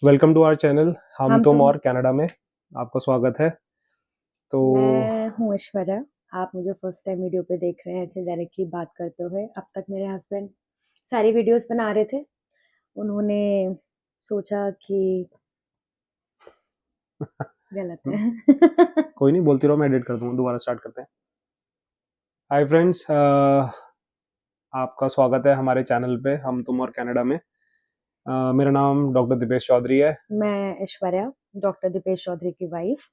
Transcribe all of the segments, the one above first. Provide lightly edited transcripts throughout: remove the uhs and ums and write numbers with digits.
Welcome to our channel हम हम तुम तुम और कनाडा में आपका स्वागत है। तो मैं हूँ ऐश्वर्या। आप मुझे फर्स्ट टाइम वीडियो पे देख रहे हैं ऐसे डायरेक्टली बात करते हुए। अब तक मेरे हस्बैंड सारी वीडियोस बना रहे थे। उन्होंने सोचा कि गलत हम्म, है। कोई नहीं, बोलती रहो, मैं एडिट कर दूंगा। दोबारा स्टार्ट करते हैं। हाय फ्रेंड्स, आपका स्वागत है हमारे चैनल पे हम तुम और कनाडा में। मेरा नाम डॉक्टर दिपेश चौधरी है। मैं ऐश्वर्या, डॉक्टर दीपेश चौधरी की वाइफ।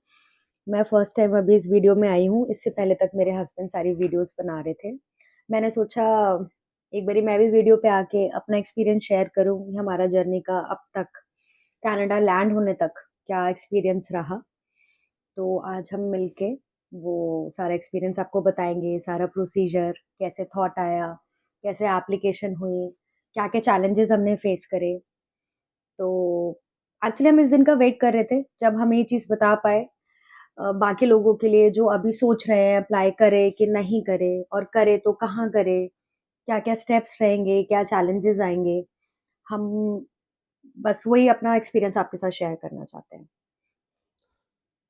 मैं फर्स्ट टाइम अभी इस वीडियो में आई हूँ। इससे पहले तक मेरे हस्बैंड सारी वीडियोस बना रहे थे। मैंने सोचा एक बारी मैं भी वीडियो पे आके अपना एक्सपीरियंस शेयर करूँ, हमारा जर्नी का अब तक कनाडा लैंड होने तक क्या एक्सपीरियंस रहा। तो आज हम मिलके वो सारा एक्सपीरियंस आपको बताएंगे, सारा प्रोसीजर कैसे थॉट आया, कैसे एप्लीकेशन हुई, क्या क्या चैलेंजेस हमने फेस करे। तो एक्चुअली हम इस दिन का वेट कर रहे थे जब हम ये चीज़ बता पाए बाकी लोगों के लिए जो अभी सोच रहे हैं अप्लाई करे कि नहीं करे, और करे तो कहाँ करे, क्या क्या स्टेप्स रहेंगे, क्या चैलेंजेस आएंगे। हम बस वही अपना एक्सपीरियंस आपके साथ शेयर करना चाहते हैं।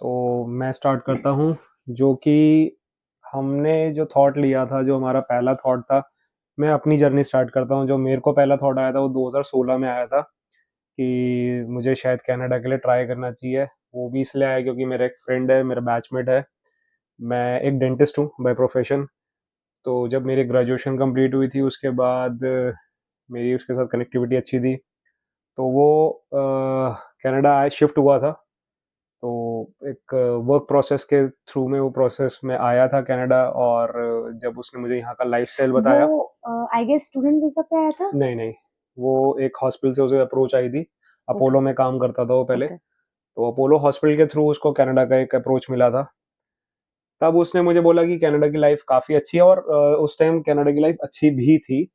तो मैं स्टार्ट करता हूँ। जो कि हमने जो थॉट लिया था, जो हमारा पहला थॉट था, मैं अपनी जर्नी स्टार्ट करता हूँ। जो मेरे को पहला थॉट आया था वो 2016 में आया था कि मुझे शायद कनाडा के लिए ट्राई करना चाहिए। वो भी इसलिए आया क्योंकि मेरा एक फ्रेंड है, मेरा बैचमेट है। मैं एक डेंटिस्ट हूँ बाय प्रोफेशन। तो जब मेरी ग्रेजुएशन कंप्लीट हुई थी उसके बाद मेरी उसके साथ कनेक्टिविटी अच्छी थी। तो वो कनाडा आया, शिफ्ट हुआ था। तो एक वर्क प्रोसेस के थ्रू में वो प्रोसेस में आया था कनाडा। और जब उसने मुझे यहाँ का लाइफस्टाइल वो बताया। आई गेस स्टूडेंट वीजा पे आया था। नहीं नहीं, वो एक हॉस्पिटल से उसे अप्रोच आई थी। ओके। अपोलो में काम करता था वो पहले। ओके। तो अपोलो हॉस्पिटल के थ्रू उसको कनाडा का एक अप्रोच मिला था। तब उसने मुझे बोला कि कनाडा की लाइफ काफ़ी अच्छी है। और उस टाइम कनाडा की लाइफ अच्छी भी थी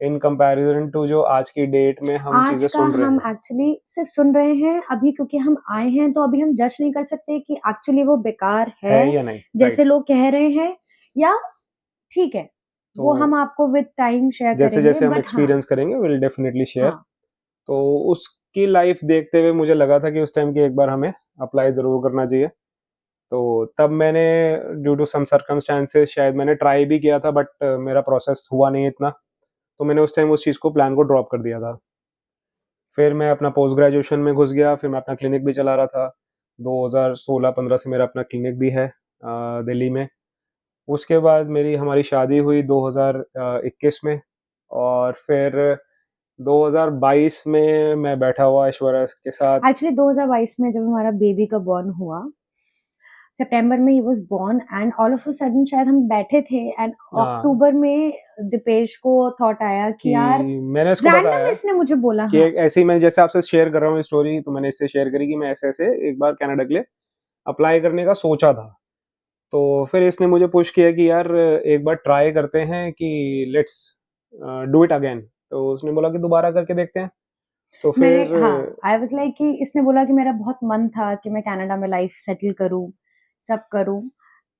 इन कंपैरिजन टू जो आज की डेट में हम आज चीज़ें का सुन रहे हम हैं। एक्चुअली सिर्फ सुन रहे हैं अभी, क्योंकि हम आए हैं तो अभी हम जज नहीं कर सकते कि एक्चुअली वो बेकार है है या नहीं, जैसे राइट। लोग कह रहे हैं, या ठीक है। तो वो हम आपको विद टाइम शेयर जैसे करेंगे, जैसे हम बट हाँ। एक्सपीरियंस करेंगे विल डेफिनेटली शेयर। हाँ। तो उसकी लाइफ देखते हुए मुझे लगा था कि उस टाइम की एक बार हमें अप्लाई ज़रूर करना चाहिए। तो तब मैंने ड्यू टू सम सर्कमस्टेंसेस शायद मैंने ट्राई भी किया था, बट मेरा प्रोसेस हुआ नहीं इतना। तो मैंने उस टाइम उस चीज़ को, प्लान को ड्रॉप कर दिया था। फिर मैं अपना पोस्ट ग्रेजुएशन में घुस गया, फिर मैं अपना क्लिनिक भी चला रहा था। 2016-15 से मेरा अपना क्लिनिक भी है दिल्ली में। उसके बाद मेरी हमारी शादी हुई 2021 में। और फिर 2022 में मैं बैठा हुआ ऐश्वर्या के साथ। एक्चुअली 2022 में जब हमारा बेबी का बॉर्न हुआ, सितंबर में he was born, and all of a sudden शायद हम बैठे थे एंड हाँ, अक्टूबर में दीपेश को थॉट आया कि यार, कि मैंने इसको रैंडम बताया इसने मुझे बोला। कि हाँ। एक ऐसे ही, मैं जैसे आपसे शेयर कर रहा हूँ स्टोरी, तो मैंने इससे शेयर करी कि मैं ऐसे-ऐसे एक बार कनाडा के लिए अप्लाई करने का सोचा था। तो फिर इसने मुझे पुश किया कि यार एक बार ट्राई करते हैं, कि लेट्स डू इट अगेन। तो उसने बोला कि दोबारा करके देखते हैं। तो मैंने फिर हाँ, आई वाज लाइक कि इसने बोला कि मेरा बहुत मन था कि मैं कनाडा में लाइफ सेटल करूं, सब करूं।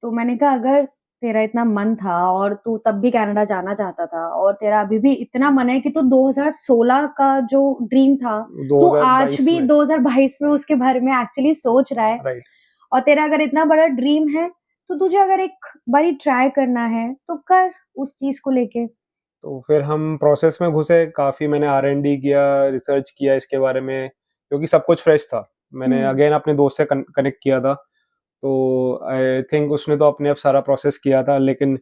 तो मैंने कहा अगर तेरा इतना मन था और तू तब भी कनाडा जाना चाहता था और तेरा अभी भी इतना मन है कि तू 2016 का जो ड्रीम था, तू आज 2022 भी में, 2022 में उसके बारे में एक्चुअली सोच रहा है, राइट। और तेरा अगर इतना बड़ा ड्रीम है, तो तुझे अगर एक बारी ट्राई करना है तो कर उस चीज को लेके। तो फिर हम प्रोसेस में घुसे, काफ़ी मैंने R&D किया, रिसर्च किया इसके बारे में, क्योंकि सब कुछ फ्रेश था। मैंने हम्म। अगेन अपने दोस्त से कनेक्ट किया था। तो आई थिंक उसने तो अपने आप सारा प्रोसेस किया था, लेकिन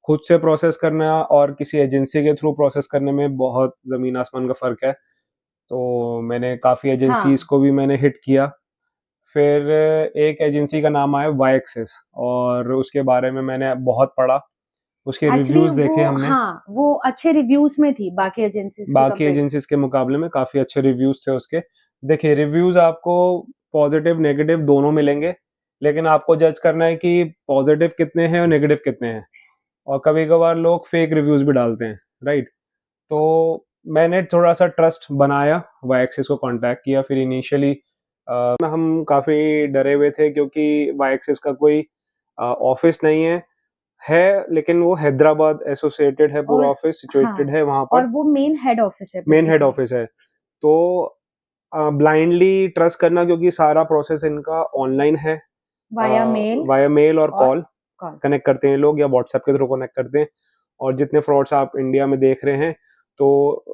खुद से प्रोसेस करना और किसी एजेंसी के थ्रू प्रोसेस करने में बहुत ज़मीन आसमान का फ़र्क है। तो मैंने काफ़ी एजेंसीज़ हाँ। को भी मैंने हिट किया। फिर एक एजेंसी का नाम आया वाई एक्सेस, और उसके बारे में मैंने बहुत पढ़ा। उसके एक्चुअली रिव्यूज़ वो देखे हमने। हाँ, वो अच्छे रिव्यूज में थी बाकी एजेंसीज के बाकी कंपेयर टू। एजेंसीज़ के मुकाबले में काफ़ी अच्छे रिव्यूज़ थे उसके। देखिए, रिव्यूज़ आपको पॉज़िटिव, नेगेटिव दोनों मिलेंगे, लेकिन आपको जज करना है कि पॉज़िटिव कितने हैं और नेगेटिव कितने हैं। और कभी-कभार लोग फेक रिव्यूज़ भी डालते हैं, राइट? तो मैंने थोड़ा-सा ट्रस्ट बनाया, वाई एक्सिस को कॉन्टैक्ट किया। फिर इनिशियली हम काफ़ी डरे हुए थे, क्योंकि वाई एक्सिस का कोई ऑफ़िस नहीं है, लेकिन वो हैदराबाद एसोसिएटेड है, पूरा और ऑफ़िस हाँ, सिचुएटेड है वहाँ पर। और वो मेन हेड ऑफिस है मेन हेड बेसिकली। ऑफ़िस है। तो ब्लाइंडली ट्रस्ट करना, क्योंकि सारा प्रोसेस इनका ऑनलाइन है, वाया मेल वाया मेल और और कॉल कॉल। कनेक्ट करते हैं लोग, या व्हाट्सएप के थ्रू कनेक्ट करते हैं। और जितने फ्रॉड्स आप इंडिया में देख रहे हैं, तो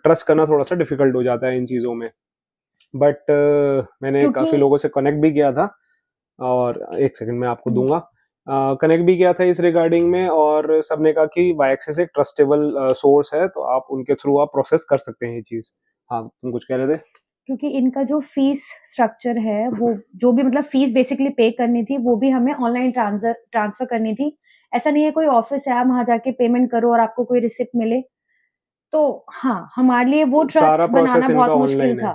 ट्रस्ट करना थोड़ा सा डिफिकल्ट हो जाता है इन चीज़ों में। बट मैंने क्योंकि काफ़ी लोगों से कनेक्ट भी किया था, और एक सेकंड मैं आपको हुँ, दूंगा। कनेक्ट भी किया था इस रिगार्डिंग में, और सबने कहा कि वाईएक्सिस एक ट्रस्टेबल सोर्स है, तो आप उनके थ्रू आप प्रोसेस कर सकते हैं ये चीज़। हाँ, तुम कुछ कह रहे थे? क्योंकि इनका जो फीस स्ट्रक्चर है, वो जो भी मतलब फीस बेसिकली पे करनी थी, वो भी हमें ऑनलाइन ट्रांसफ़र करनी थी। ऐसा नहीं है कोई ऑफ़िस है, आप वहाँ जाके पेमेंट करो और आपको कोई रिसिप्ट मिले। तो हाँ, हमारे लिए वो तो सारा ट्रस्ट बनाना प्रोसेस बहुत इनका मुश्किल ऑनलाइन है। था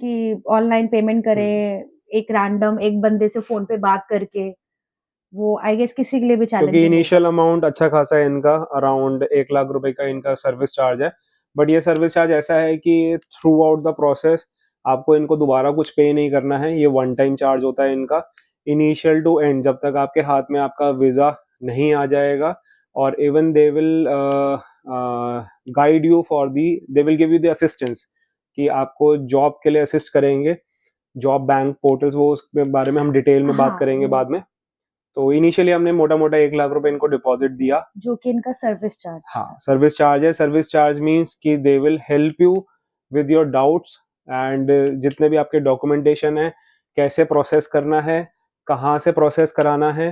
कि ऑनलाइन पेमेंट हम्म। करें, एक रैंडम एक बंदे से फ़ोन पे बात करके, वो आई गेस किसी के लिए भी क्योंकि चैलेंजिंग होगा। इनिशियल अमाउंट अच्छा खासा है इनका, अराउंड 1 लाख रुपए का इनका सर्विस चार्ज है। बट ये सर्विस चार्ज ऐसा है कि थ्रू आउट द प्रोसेस आपको इनको दोबारा कुछ पे नहीं करना है, ये वन टाइम चार्ज होता है इनका, इनिशियल टू एंड, जब तक आपके हाथ में आपका वीज़ा नहीं आ जाएगा। और even they will guide you for the, they will give you the assistance, कि आपको जॉब के लिए असिस्ट करेंगे, जॉब बैंक पोर्टल्स, वो उसके बारे में हम डिटेल में बात हाँ, करेंगे बाद में। तो इनिशियली हमने मोटा-मोटा 1 लाख रुपए इनको डिपॉज़िट दिया। जो कि इनका सर्विस चार्ज हाँ, था। सर्विस चार्ज है। सर्विस चार्ज मीन्स कि they will help you with your doubts, and जितने भी आपके डॉक्यूमेंटेशन है, कैसे प्रोसेस करना है, कहाँ से प्रोसेस कराना है,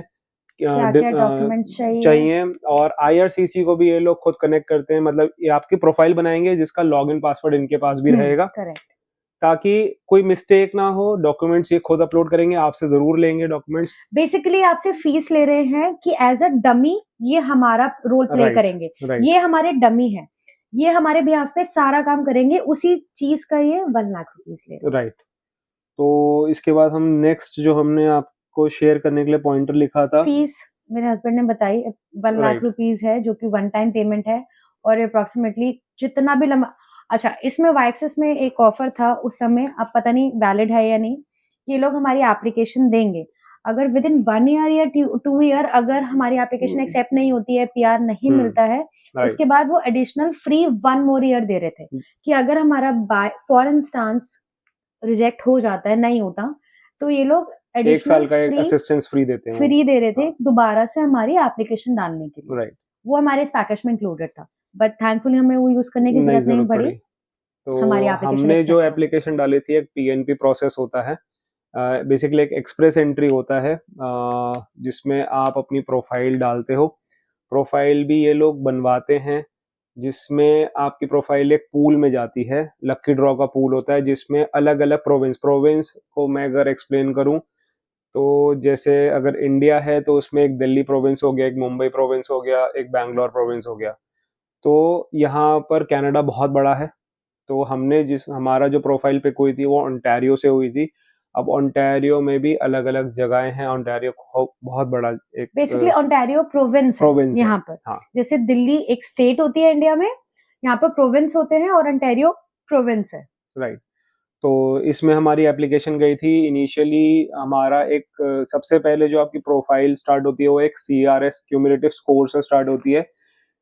क्या-क्या डॉक्यूमेंट्स चाहिए? चाहिए। और आईआरसीसी को भी ये लोग खुद कनेक्ट करते हैं, मतलब ये आपकी प्रोफाइल बनाएँगे जिसका लॉगिन पासवर्ड इनके पास भी हुँ, रहेगा, करेक्ट। ताकि कोई मिस्टेक ना हो। डॉक्यूमेंट्स ये खुद अपलोड करेंगे, आपसे ज़रूर लेंगे डॉक्यूमेंट्स। बेसिकली आपसे फीस ले रहे हैं कि एज़ अ डमी ये हमारा रोल प्ले राइट, करेंगे। राइट, ये हमारे डमी हैं। ये हमारे बिहाफ़ पे सारा काम करेंगे, उसी चीज़ का ये 1 लाख रुपीज़ ले रहे हैं। राइट। तो इसके बाद हम नेक्स्ट जो हमने आपको शेयर करने के लिए पॉइंटर लिखा था। फीस मेरे हस्बैंड ने बताई 1 लाख राइट। रुपीज़ है जो कि वन टाइम पेमेंट है और अप्रॉक्सिमेटली जितना भी लंबा अच्छा इसमें वाईएक्सेस में एक ऑफ़र था उस समय अब पता नहीं वैलिड है या नहीं, ये लोग हमारी एप्लीकेशन देंगे। अगर विदिन 1 ईयर या 2 ईयर अगर हमारी एप्लीकेशन हुँ, एक्सेप्ट नहीं होती है, पीआर नहीं हुँ, मिलता है, राइट। उसके बाद वो एडिशनल फ्री 1 मोर ईयर दे रहे थे, कि अगर हमारा बाय फॉर इंस्टांस रिजेक्ट हो जाता है, नहीं होता, तो ये लोग 1 एडिशनल साल का एक फ्री असिस्टेंस फ्री देते हैं वो। फ्री दे रहे थे हाँ, दोबारा से हमारी एप्लीकेशन डालने के लिए। राइट। वो हमारे इस पैकेज में इंक्लूडेड था। बट थैंकफुली हमें वो यूज़ करने की नहीं ज़रूरत नहीं ज़रूरत पड़ी। पड़ी। तो हमारी एप्लीकेशन हमने जो एक्सेप्ट हो गई। एप्लीकेशन डाली थी, एक पीएनपी प्रोसेस होता है। बेसिकली एक एक्सप्रेस एंट्री होता है, जिसमें आप अपनी प्रोफाइल डालते हो। प्रोफाइल भी ये लोग बनवाते हैं, जिसमें आपकी प्रोफाइल एक पूल में जाती है, लकी ड्रॉ का पूल होता है, जिसमें अलग-अलग प्रोविंस प्रोविंस को मैं अगर एक्सप्लेन करूँ, तो जैसे अगर इंडिया है तो उसमें एक दिल्ली प्रोविंस हो गया, एक मुंबई प्रोविंस हो गया, एक बैंगलोर प्रोविंस हो गया। तो यहाँ पर कनाडा बहुत बड़ा है, तो हमने जिस हमारा जो प्रोफाइल पिक हुई थी वो ओंटारियो से हुई थी। अब ओंटारियो में भी अलग-अलग जगहें हैं, ओंटारियो बहुत बड़ा बेसिकली एक ओंटारियो प्रोविंस है प्रोविंस है। यहाँ पर। हाँ, जैसे दिल्ली एक स्टेट होती है इंडिया में, यहाँ पर प्रोविंस होते हैं और ओंटारियो प्रोविंस है। राइट। तो इसमें हमारी एप्लीकेशन गई थी। इनिशियली हमारा एक सबसे पहले जो आपकी प्रोफाइल स्टार्ट होती है, वो एक सीआरएस क्यूमुलेटिव स्कोर से स्टार्ट होती है,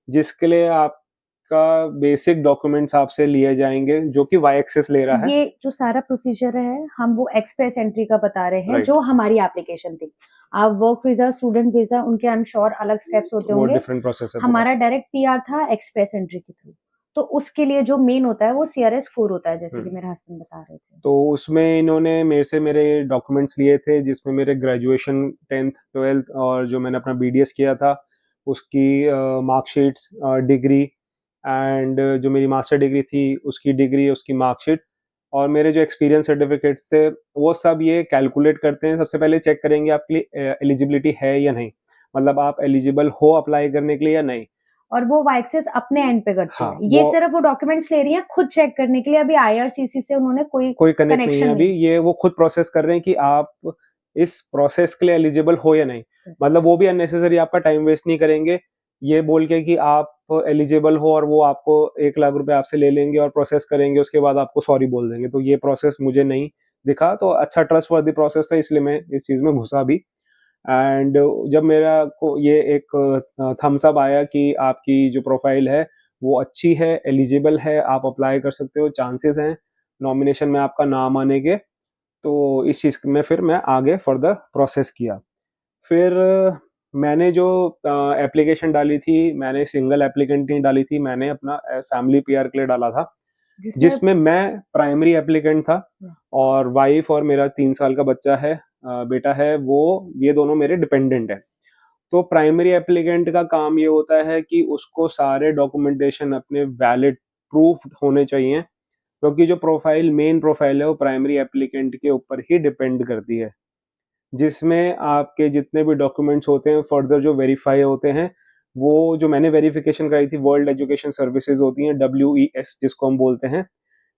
जिसके लिए आपका बेसिक डॉक्यूमेंट्स आपसे लिए जाएँगे, जो कि वाई एक्सेस ले रहा है। ये जो सारा प्रोसीजर है, हम वो एक्सप्रेस एंट्री का बता रहे हैं, राइट। जो हमारी एप्लीकेशन थी। आप वर्क वीज़ा, स्टूडेंट वीज़ा उनके आई एम श्योर अलग स्टेप्स होते वो होंगे। डिफरेंट प्रोसेस है पूरा। हमारा डायरेक्ट पीआर था एक्सप्रेस एंट्री के थ्रू। तो उसके लिए जो मेन होता है वो सीआरएस स्कोर होता है, जैसे हुँ। कि मेरे हस्बैंड बता रहे थे। तो उसमें इन्होंने मेरे से मेरे डॉक्यूमेंट्स लिए थे, जिसमें मेरे ग्रेजुएशन 10th 12th और जो मैंने अपना बीडीएस किया था, उसकी मार्कशीट्स, डिग्री, एंड जो मेरी मास्टर डिग्री थी, उसकी डिग्री, उसकी मार्कशीट, और मेरे जो एक्सपीरियंस सर्टिफिकेट्स थे, वो सब ये कैलकुलेट करते हैं। सबसे पहले चेक करेंगे आपके लिए एलिजिबिलिटी है या नहीं, मतलब आप एलिजिबल हो अप्लाई करने के लिए या नहीं। और वो वाइक्सेस अपने एंड पे करती हाँ, है। ये वो सिर्फ़ वो डॉक्यूमेंट्स ले रही हैं खुद चेक करने के लिए, अभी आईआरसीसी से उन्होंने कोई कोई कनेक्ट नहीं है कनेक्शन अभी, नहीं ये वो खुद प्रोसेस कर रहे हैं कि आप इस प्रोसेस के लिए एलिजिबल हो या नहीं। है। मतलब वो भी अननेसेसरी आपका टाइम वेस्ट नहीं करेंगे, ये बोल के कि आप एलिजिबल हो, और वो आपको 1 लाख रुपए आपसे ले लेंगे और प्रोसेस करेंगे, उसके बाद आपको सॉरी बोल देंगे। तो ये प्रोसेस मुझे नहीं दिखा, तो अच्छा ट्रस्टवर्दी प्रोसेस था, इसलिए मैं इस चीज़ में घुसा भी। एंड जब मेरा को ये एक थम्स अप आया कि आपकी जो प्रोफाइल है वो अच्छी है, एलिजिबल है, आप अप्लाई कर सकते हो, चांसेस हैं, नॉमिनेशन में आपका नाम आने के, तो इस चीज़ में फिर मैं आगे फर्दर प्रोसेस किया। फिर मैंने जो एप्लीकेशन डाली थी, मैंने सिंगल एप्लीकेंट नहीं डाली थी, मैंने अपना फैमिली पीआर के लिए डाला था, जिसमें जिसमें मैं प्राइमरी एप्लीकेंट था और वाइफ और मेरा 3 साल का बच्चा है, बेटा है, वो ये दोनों मेरे डिपेंडेंट हैं। तो प्राइमरी एप्लीकेंट का काम ये होता है कि उसको सारे डॉक्यूमेंटेशन अपने वैलिड प्रूफ होने चाहिए, क्योंकि जो प्रोफाइल मेन प्रोफाइल है वो प्राइमरी एप्लीकेंट के ऊपर ही डिपेंड करती है, जिसमें आपके जितने भी डॉक्यूमेंट्स होते हैं फर्दर जो वेरीफाई होते हैं, वो जो मैंने वेरिफिकेशन कराई थी वर्ल्ड एजुकेशन सर्विसेज होती हैं, WES जिसको हम बोलते हैं।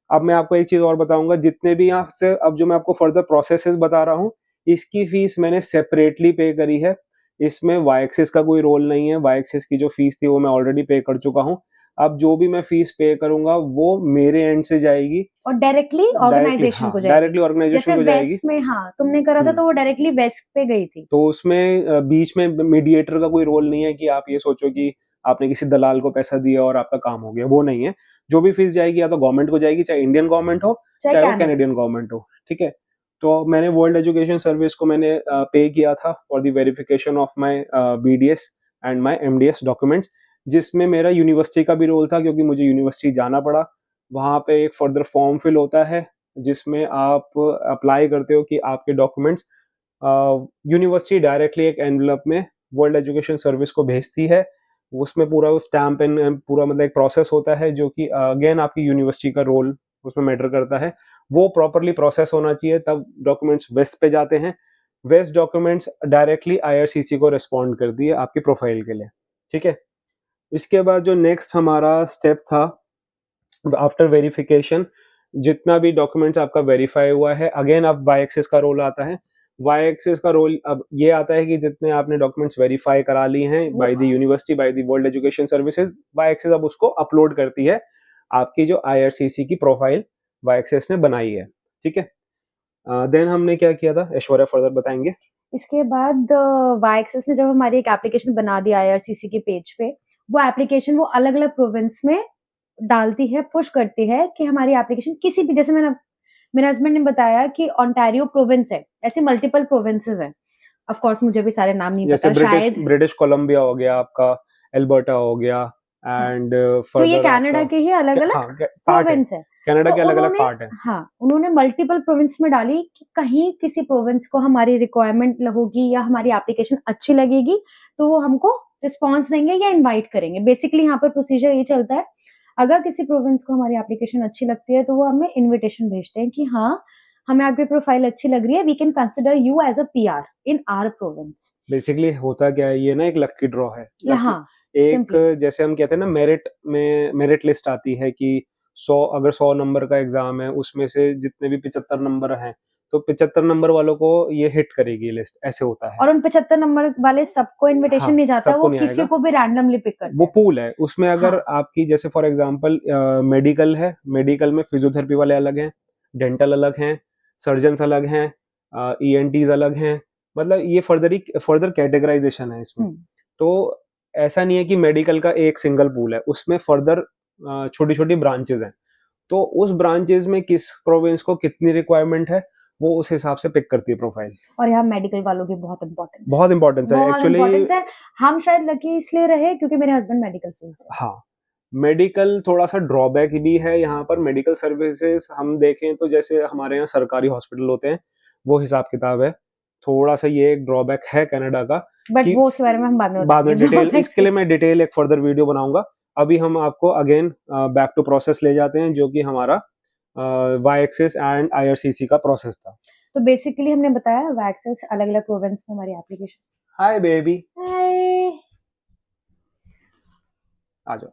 अब मैं आपको एक चीज़ और बताऊंगा, जितने भी यहाँ से अब जो मैं आपको फर्दर प्रोसेसेस बता रहा हूँ, इसकी फीस मैंने सेपरेटली पे करी है। इसमें वाई एक्सिस का कोई रोल नहीं है, वाई एक्सिस की जो फीस थी वो मैं ऑलरेडी पे कर चुका हूँ। अब जो भी मैं फीस पे करूंगा वो मेरे एंड से जाएगी, और डायरेक्टली डायरेक्टली, ऑर्गेनाइजेशन हाँ को जाएगी। डायरेक्टली ऑर्गेनाइजेशन जैसे को जाएगी। वेस्ट में, हाँ तुमने करा था हम्म। तो वो डायरेक्टली वेस्ट पे गई थी। तो उसमें बीच में मीडिएटर का कोई रोल नहीं है कि आप ये सोचो कि आपने किसी दलाल को पैसा दिया और आपका काम हो गया, वो नहीं है। जो भी फीस जाएगी या तो गवर्नमेंट को जाएगी, चाहे इंडियन गवर्नमेंट हो चाहे चाहे वो कनाडा। कैनेडियन गवर्नमेंट हो, ठीक है। तो मैंने वर्ल्ड एजुकेशन सर्विस को मैंने पे किया था for the verification of my BDS and my MDS documents, जिसमें मेरा यूनिवर्सिटी का भी रोल था, क्योंकि मुझे यूनिवर्सिटी जाना पड़ा। वहाँ पे एक फर्दर फॉर्म फिल होता है जिसमें आप अप्लाई करते हो कि आपके डॉक्यूमेंट्स यूनिवर्सिटी डायरेक्टली एक एनवलप में वर्ल्ड एजुकेशन सर्विस को भेजती है। उसमें पूरा वो स्टैम्प एंड पूरा मतलब एक प्रोसेस होता है, जो कि अगेन आपकी यूनिवर्सिटी का रोल उसमें मैटर करता है। वो प्रॉपरली प्रोसेस होना चाहिए, तब डॉक्यूमेंट्स वेस्ट पे जाते हैं। वेस्ट डॉक्यूमेंट्स डायरेक्टली IRCC को रिस्पॉन्ड करती है आपकी प्रोफाइल के लिए, ठीक है। इसके बाद जो नेक्स्ट हमारा स्टेप था आफ्टर वेरिफिकेशन, जितना भी डॉक्यूमेंट्स आपका वेरीफाई हुआ है, अगेन अब वाई एक्सिस का रोल आता है। वाई एक्सिस का रोल अब ये आता है कि जितने आपने डॉक्यूमेंट्स वेरीफाई करा लिए हैं वो by the university, by the world education services, वाई एक्सिस अब उसको अपलोड करती है आपकी जो IRCC की प्रोफाइल वाई एक्सिस ने बनाई है, ठीक है। देन हमने क्या किया था, ऐश्वर्या फर्दर बताएंगे। इसके बाद वाई एक्सेस ने जब हमारी एक एप्लीकेशन बना दी आईआरसीसी के पेज पे, वो एप्लीकेशन वो अलग अलग प्रोविंस में डालती है, पुश करती है कि हमारी एप्लीकेशन किसी भी, जैसे मैंने मेरे हस्बैंड ने बताया कि ओंटारियो प्रोविंस है, ऐसे मल्टीपल प्रोविंसेस हैं। ऑफ कोर्स मुझे भी सारे नाम नहीं जैसे पता ब्रिटिश शायद। ब्रिटिश कोलंबिया हो गया आपका, एल्बर्टा हो गया, हाँ, एंड तो ये फर्दर कनाडा आपका के ही अलग अलग हाँ पार्ट है, प्रोविंस है। कनाडा तो के अलग अलग उन्होंने, पार्ट है। हाँ उन्होंने मल्टीपल प्रोविंस में डाली कि कहीं किसी प्रोविंस को हमारी रिक्वायरमेंट होगी या हमारी एप्लीकेशन अच्छी लगेगी तो वो हमको रिस्पॉन्स देंगे या इनवाइट करेंगे। बेसिकली यहाँ पर प्रोसीजर ये चलता है, अगर किसी प्रोविंस को हमारी एप्लीकेशन अच्छी लगती है तो वो हमें इनविटेशन भेजते हैं कि हाँ हमें आपकी प्रोफाइल अच्छी लग रही है, we can consider you as a PR in our province. Basically होता क्या है, ये ना एक लकी ड्रॉ है। लकी, यहाँ एक सिंपली, जैसे हम कहते हैं ना, मेरिट में मेरिट लिस्ट आती है कि 100, अगर 100 नंबर का एग्जाम है, उसमें से जितने भी 75 नंबर हैं, तो 75 नंबर वालों को ये हिट करेगी लिस्ट, ऐसे होता है। और उन 75 नंबर वाले सबको इनविटेशन हाँ, नहीं जाता, सबको वो नहीं किसी आएगा, को भी रैंडमली पिक करते वो हैं। पूल है। उसमें अगर हाँ, आपकी जैसे फॉर एग्जांपल मेडिकल है, मेडिकल में फिजियोथेरेपी वाले अलग हैं, डेंटल अलग हैं, सर्जन्स अलग हैं, ENTs अलग हैं, मतलब ये फर्दर कैटेगराइजेशन है इसमें। तो ऐसा नहीं है कि मेडिकल का एक सिंगल पूल है, उसमें फर्दर छोटी छोटी ब्रांचेज हैं। तो उस ब्रांचेज में किस प्रोविंस को कितनी रिक्वायरमेंट है, वो उस हिसाब से पिक करती है प्रोफाइल। और यहाँ मेडिकल वालों की बहुत इंपॉर्टेंस है, बहुत इंपॉर्टेंस है बहुत एक्चुअली। इंपॉर्टेंस है। हम शायद लकी इसलिए रहे क्योंकि मेरे हस्बैंड मेडिकल फील्ड से। हाँ, मेडिकल थोड़ा-सा ड्रॉबैक भी है यहाँ पर। मेडिकल सर्विसेज़ हम देखें तो जैसे हमारे यहाँ सरकारी हॉस्पिटल होते हैं, वो हिसाब-किताब है। थोड़ा-सा ये एक ड्रॉबैक है कनाडा का बट कि वो उसके बारे में हम बाद में बाद बताएंगे में डिटेल, ड्रॉबैक्स इसके के। लिए मैं डिटेल एक फर्दर वीडियो बनाऊँगा। अभी हम आपको अगेन बैक टू प्रोसेस ले जाते हैं, जो कि हमारा वाई एक्सिस एंड IRCC का प्रोसेस था। तो बेसिकली हमने बताया वैक्सेस अलग अलग प्रोविंस में हमारी एप्लीकेशन। हाय बेबी, हाय, आ जाओ।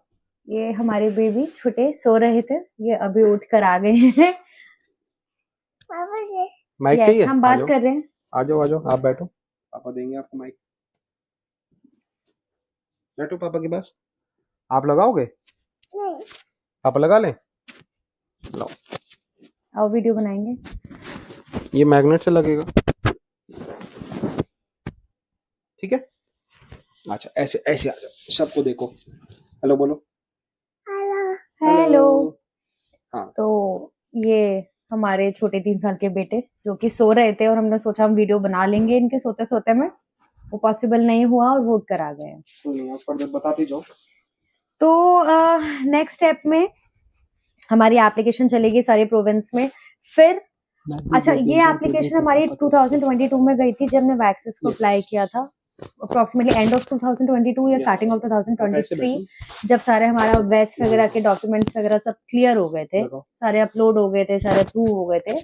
ये हमारे बेबी छोटे सो रहे थे, ये अभी उठ कर आ गए हैं। माइक यस, चाहिए? हम आ बात जाओ, कर रहे हैं। आ जाओ, आ जाओ, आप बैठो। पापा देंगे आपको माइक। बैठो पापा के पास। आप लगाओगे? नहीं। पापा लगा लें? लाओ। आओ वीडियो बनाएंगे। ये मैग्नेट से लगेगा, ठीक है। अच्छा, ऐसे ऐसे आ जाओ, सबको देखो, हेलो बोलो। Hello hello. हाँ। तो ये हमारे छोटे 3 साल के बेटे जो कि सो रहे थे और हमने सोचा हम वीडियो बना लेंगे इनके सोते-सोते में, वो पॉसिबल नहीं हुआ और वो उठ कर आ गए हैं। कोई नहीं, आप फर्दर बताती जाओ। तो नेक्स्ट स्टेप में हमारी एप्लीकेशन चलेगी सारी प्रोविंस में। फिर अच्छा, ये एप्लीकेशन हमारी 2022 में गई थी जब हमने वैक्सीज को अप्लाई किया था, अप्रोक्सीमेटली एंड ऑफ 2022 या स्टार्टिंग ऑफ 2023, जब सारे हमारा वेस्ट वगैरह के डॉक्यूमेंट्स वगैरह सब क्लियर हो गए थे, सारे अपलोड हो गए थे, सारे अप्रूव हो गए थे।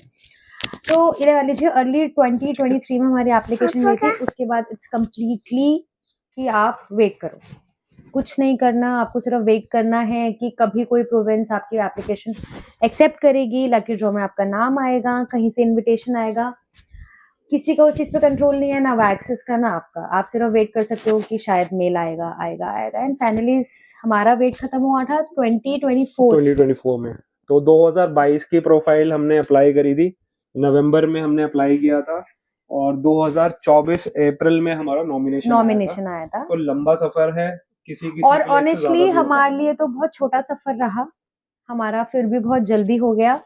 तो ये लगा लीजिए अर्ली 2023 में हमारी एप्लीकेशन गई थी। उसके बाद इट्स कम्प्लीटली कि आप वेट करो, कुछ नहीं करना, आपको सिर्फ वेट करना है कि कभी कोई प्रोविंस आपकी एप्लीकेशन एक्सेप्ट करेगी, लकी ड्रॉ में आपका नाम आएगा, कहीं से इनविटेशन आएगा। किसी का उस चीज पे कंट्रोल नहीं है, ना वैक्सीज का ना आपका। आप सिर्फ वेट कर सकते हो कि शायद मेल आएगा आएगा आएगा। एंड फाइनली हमारा वेट खत्म हुआ था 2024 में। तो 2022 की प्रोफाइल हमने अप्लाई करी थी, नवंबर में हमने अप्लाई किया था और 2024 अप्रैल में हमारा नॉमिनेशन आया था। तो लंबा सफर है, किसी किसी और के लिए इससे ऑनेस्टली ज्यादा भी होता हमारे है। लिए तो बहुत छोटा सफर रहा हमारा, फिर भी बहुत जल्दी हो गया।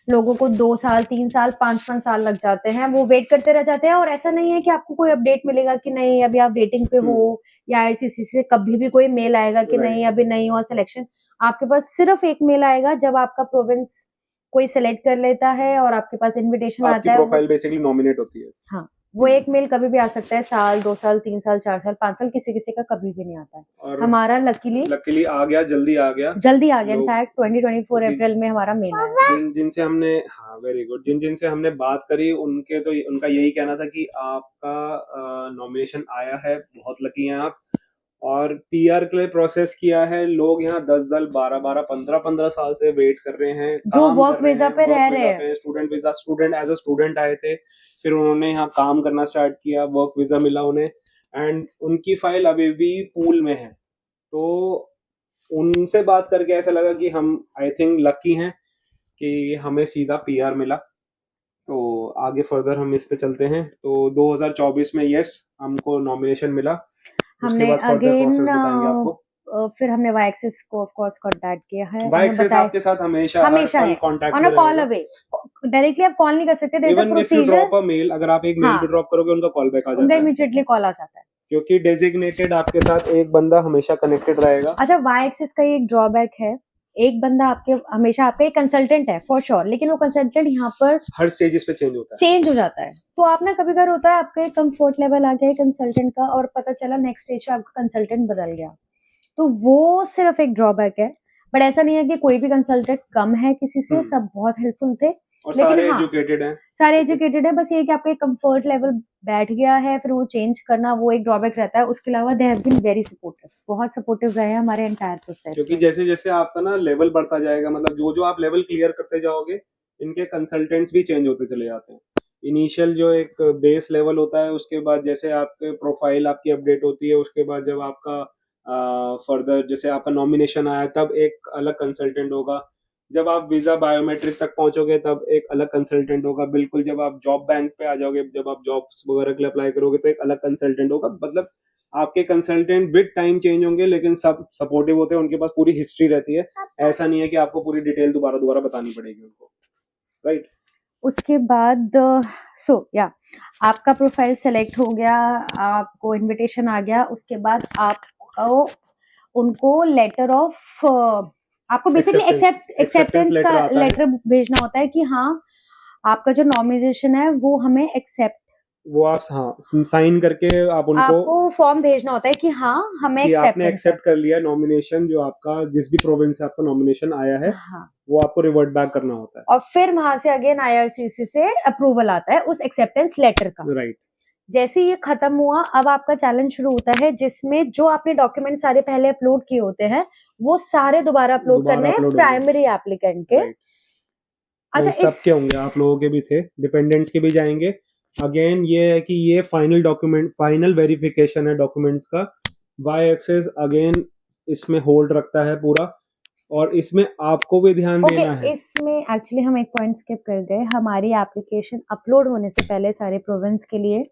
लोगों को 2 साल 3 साल 5-5 साल लग जाते हैं, वो वेट करते रह जाते हैं। और ऐसा नहीं है कि आपको कोई अपडेट मिलेगा कि नहीं अभी आप वेटिंग पे हो, या आईआरसीसी से कभी भी कोई मेल आएगा कि नहीं अभी नहीं हुआ सिलेक्शन। आपके पास सिर्फ एक मेल आएगा जब आपका प्रोविंस कोई सिलेक्ट कर लेता है और आपके पास इनविटेशन आता आपकी है। प्रोफाइल बेसिकली नॉमिनेट होती है। हाँ, वो एक मेल कभी भी आ सकता है, साल 2 साल 3 साल 4 साल 5 साल, किसी किसी का कभी भी नहीं आता है। और हमारा लकीली आ गया, जल्दी आ गया। इनफैक्ट 2024 अप्रैल में हमारा मेल आया। जिनसे हमने, हाँ वेरी गुड, जिनसे हमने बात करी उनके तो उनका यही कहना था कि आपका नॉमिनेशन आया है, बहुत लकी हैं आप। और पीआर के लिए प्रोसेस किया है, लोग यहाँ 10-10 12-12 15-15 साल से वेट कर रहे हैं, जो काम वर्क कर रहे वीजा हैं, पे रह वर्क रहे वीजा हैं। पे, student visa, student as a student आए थे, फिर उन्होंने यहाँ काम करना स्टार्ट किया, वर्क वीजा मिला उन्हें, एंड उनकी फाइल अभी भी पूल में है। तो उनसे बात करके ऐसा लगा कि हम आई थिंक लकी हैं कि हमें सीधा पीआर मिला। तो आगे फर्दर हम इस पे चलते हैं। तो 2024 में यस हमको नॉमिनेशन मिला, उसके हमने बाद फर्दर अगेन प्रोसेस बताएंगे आपको। फिर हमने वाइक्सिस को ऑफ कोर्स कांटेक्ट किया है, उन्हें वाइक्सेस बताया आपके साथ हमेशा हर हमेशा पल है कांटेक्ट ऑन में अ कॉल रहेगा। अवे। डायरेक्टली आप कॉल नहीं कर सकते, there is a even if you procedure. Drop a mail, अगर आप एक मेल हाँ, भी ड्रॉप करोगे उनका कॉल बैक आ उनका जाता है, इमीडिएटली कॉल आ जाता है। क्योंकि डेजिग्नेटेड आपके साथ एक बंदा हमेशा कनेक्टेड रहेगा। अच्छा, वाइक्सिस का एक ड्रॉबैक है, एक बंदा आपके हमेशा आपका एक कंसल्टेंट है फॉर श्योर, लेकिन वो कंसल्टेंट यहाँ पर हर स्टेजेस पे चेंज होता है, चेंज हो जाता है। तो आप ना कभी कभी होता है आपका एक कंफर्ट लेवल आ गया कंसल्टेंट का और पता चला नेक्स्ट स्टेज पे आपका कंसल्टेंट बदल गया, तो वो सिर्फ एक ड्रॉबैक है। बट ऐसा नहीं है कि कोई भी कंसल्टेंट कम है किसी से, सब बहुत हेल्पफुल थे। और लेकिन सारे हाँ, एजुकेटेड हैं, सारे एजुकेटेड है, बस ये कि आपका एक कंफर्ट लेवल बैठ गया है, फिर वो चेंज करना वो एक ड्रॉबैक रहता है। उसके अलावा they have been very supportive, बहुत सपोर्टिव रहे हैं हमारे एंटायर प्रोसेस क्योंकि में। जैसे जैसे आपका ना लेवल बढ़ता जाएगा, मतलब जो जो आप लेवल क्लियर करते जाओगे, इनके कंसल्टेंट्स भी चेंज होते चले जाते हैं। इनिशियल जो एक बेस लेवल होता है, उसके बाद जैसे आपके प्रोफाइल आपकी अपडेट होती है, उसके बाद जब आपका फर्दर जैसे आपका नॉमिनेशन आया तब एक अलग कंसल्टेंट होगा, जब आप वीजा बायोमेट्रिक तक पहुंचोगे तब एक अलग कंसल्टेंट होगा, बिल्कुल जब आप जॉब बैंक पे आ जाओगे, जब आप जॉब्स वगैरह के लिए अप्लाई करोगे तो एक अलग कंसल्टेंट होगा। मतलब आपके कंसल्टेंट विद टाइम चेंज होंगे, लेकिन सब सपोर्टिव होते हैं, उनके पास पूरी हिस्ट्री रहती है। ऐसा नहीं है कि आपको पूरी डिटेल दोबारा दोबारा बतानी पड़ेगी उनको, राइट। उसके बाद या आपका प्रोफाइल सेलेक्ट हो गया, आपको इनविटेशन आ गया, उसके बाद आपको उनको लेटर ऑफ आपको बेसिकली एक्सेप्टेंस का लेटर भेजना होता है कि हाँ आपका जो नॉमिनेशन है वो हमें एक्सेप्ट, वो आप हाँ साइन करके आप उनको, आपको फॉर्म भेजना होता है कि हाँ हमें कि आपने एक्सेप्टेंस है। एक्सेप्ट कर लिया नॉमिनेशन, जो आपका जिस भी प्रोविंस से आपका नॉमिनेशन आया है, हाँ, वो आपको रिवर्ट बैक करना होता है। और फिर वहां से अगेन आईआरसीसी से अप्रूवल आता है उस एक्सेप्टेंस लेटर का। राइट। जैसे ये खत्म हुआ, अब आपका चैलेंज शुरू होता है जिसमें जो आपने डॉक्यूमेंट सारे पहले अपलोड किए होते हैं वो सारे दोबारा अपलोड करने हैं प्राइमरी एप्लीकेंट के। अच्छा, सबके होंगे, आप लोगों के भी थे, डिपेंडेंट्स के भी जाएंगे। अगेन ये है कि ये फाइनल डॉक्यूमेंट, फाइनल वेरिफिकेशन है डॉक्यूमेंट्स का। वाई एक्सेस अगेन इसमें होल्ड रखता है पूरा, और इसमें आपको भी ध्यान देना है। इसमें एक्चुअली हम एक पॉइंट स्किप कर गए, हमारी एप्लीकेशन अपलोड होने से पहले सारे प्रोविंस के लिए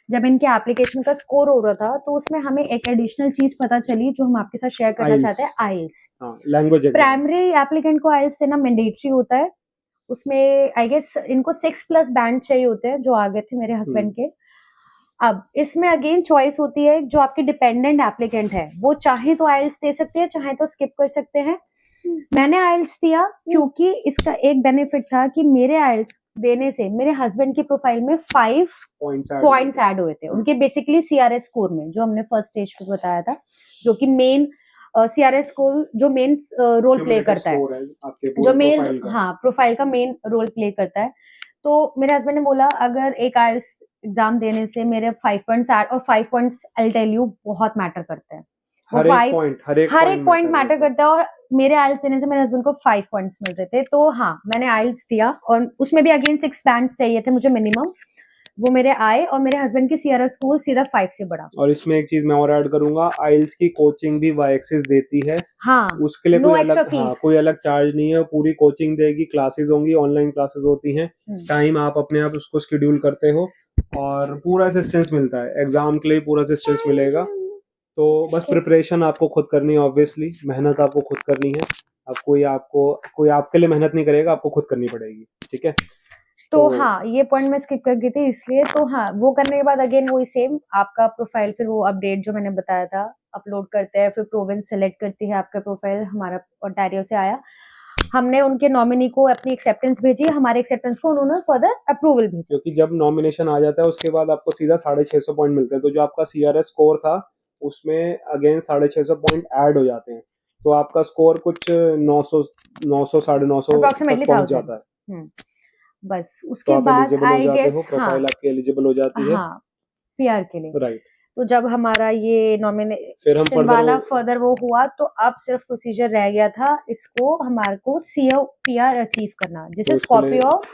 जब इनके एप्लीकेशन का स्कोर हो रहा था तो उसमें हमें एक एडिशनल चीज पता चली जो हम आपके साथ शेयर करना चाहते हैं, आइल्स। लैंग्वेज प्राइमरी एप्लीकेंट को आइल्स देना मैंडेटरी होता है उसमें आई गेस इनको 6+ बैंड चाहिए होते हैं, जो आ गए थे मेरे हस्बैंड के। अब इसमें अगेन चॉइस होती है, जो आपकी डिपेंडेंट एप्लीकेंट है वो चाहे तो आइल्स दे सकते हैं, चाहे तो स्किप कर सकते हैं। मैंने आइल्स दिया क्योंकि इसका एक बेनिफिट था कि मेरे आइल्स देने से मेरे हस्बैंड की प्रोफाइल में 5 पॉइंट्स ऐड हुए थे उनके, बेसिकली सीआरएस स्कोर में, जो हमने फर्स्ट स्टेज पे बताया था, जो कि मेन सीआरएस स्कोर जो मेन रोल प्ले करता है, जो मेन हाँ प्रोफाइल का मेन रोल प्ले करता है। तो मेरे हस्बैंड ने बोला अगर एक आइल्स एग्जाम देने से मेरे 5 पॉइंट्स ऐड, और 5 पॉइंट्स आई टेल यू बहुत मैटर करते हैं, हर एक पॉइंट मैटर करता है, और मेरे आइल्स देने से मेरे हस्बैंड को 5 पॉइंट्स मिल रहे थे। तो हाँ, मैंने आइल्स दिया और उसमें भी अगेन 6 बैंड्स चाहिए थे मुझे मिनिमम, वो मेरे आए, और मेरे हस्बैंड की सीआरएस स्कूल सीधा 5 से बढ़ा। और इसमें एक चीज मैं और ऐड करूंगा, आइल्स की कोचिंग भी वाईएक्सिस देती है। हाँ, उसके लिए नो कोई एक्स्ट्रा अलग फीस। कोई अलग चार्ज नहीं है, पूरी कोचिंग देगी, क्लासेस होंगी, ऑनलाइन क्लासेस होती हैं, टाइम आप अपने आप उसको शेड्यूल करते हो और पूरा असिस्टेंस मिलता है, एग्जाम के लिए पूरा असिस्टेंस मिलेगा। तो बस प्रिपरेशन आपको खुद करनी है, ऑब्वियसली मेहनत आपको खुद करनी है, अब कोई आपके लिए मेहनत नहीं करेगा, आपको खुद करनी पड़ेगी, ठीक है। तो हाँ, ये पॉइंट मैं स्किप कर गई थी इसलिए। तो हाँ, वो करने के बाद अगेन वही सेम आपका प्रोफाइल, फिर वो अपडेट जो मैंने बताया था अपलोड करते हैं, फिर प्रोविंस सेलेक्ट करती है आपका प्रोफाइल, हमारा ओंटारियो से आया, हमने उनके नॉमिनी को अपनी एक्सेप्टेंस भेजी, हमारे एक्सेप्टेंस को उन्होंने फर्दर अप्रूवल भेजा। क्योंकि जब नॉमिनेशन आ जाता है उसके बाद आपको सीधा 650 पॉइंट मिलते हैं, तो जो आपका सीआरएस स्कोर था उसमें अगेन 650 पॉइंट ऐड हो जाते हैं, तो आपका स्कोर कुछ 900 900 अप्रोक्सीमेटली तक पहुंच 1000। जाता है। बस तो उसके आप बाद एलिजिबल हो आई जाते गेस हो, हाँ, प्रोफाइल आपकी एलिजिबल हो जाती है। हाँ, पीआर के लिए। राइट। तो जब हमारा ये फिर हम नॉमिनेशन वाला फर्दर वो हुआ, तो अब सिर्फ प्रोसीजर रह गया था इसको हमारे को सीओ पीआर अचीव करना, जिस is copy of